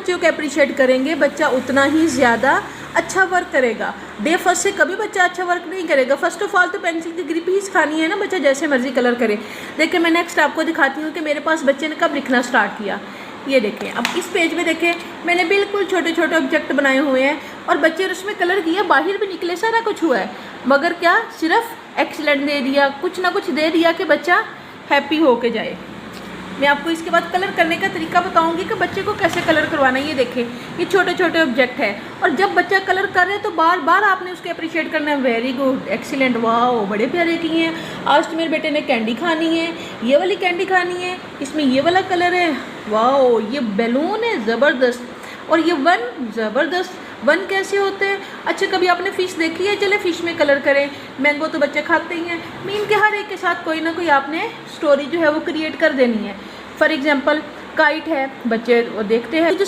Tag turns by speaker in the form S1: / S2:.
S1: बच्चों को अप्रिशिएट करेंगे बच्चा उतना ही ज़्यादा अच्छा वर्क करेगा। डे फर्स्ट से कभी बच्चा अच्छा वर्क नहीं करेगा। फर्स्ट ऑफ ऑल तो पेंसिल की ग्रिप ही सिखानी है ना, बच्चा जैसे मर्जी कलर करे। देखिए मैं नेक्स्ट आपको दिखाती हूँ कि मेरे पास बच्चे ने कब लिखना स्टार्ट किया। ये देखें, अब इस पेज में देखें मैंने बिल्कुल छोटे छोटे ऑब्जेक्ट बनाए हुए हैं और बच्चे ने उसमें कलर किया, बाहर भी निकले, सारा कुछ हुआ है, मगर क्या सिर्फ एक्सीलेंट दे दिया, कुछ ना कुछ दे दिया कि बच्चा हैप्पी होके जाए। मैं आपको इसके बाद कलर करने का तरीका बताऊंगी कि बच्चे को कैसे कलर करवाना है। ये देखें ये छोटे छोटे ऑब्जेक्ट है और जब बच्चा कलर करे तो बार बार आपने उसको अप्रिशिएट करना है। वेरी गुड, एक्सीलेंट, वाह बड़े प्यारे किए हैं। आज तो मेरे बेटे ने कैंडी खानी है, ये वाली कैंडी खानी है, इसमें ये वाला कलर है, वाह ये बैलून है ज़बरदस्त, और ये वन ज़बरदस्त। वन कैसे होते हैं? अच्छा कभी आपने फ़िश देखी है? चले फ़िश में कलर करें। मैंगो तो बच्चे खाते ही हैं। मीन के हर एक के साथ कोई ना कोई आपने स्टोरी जो है वो क्रिएट कर देनी है। फॉर एग्जांपल काइट है, बच्चे वो देखते हैं जो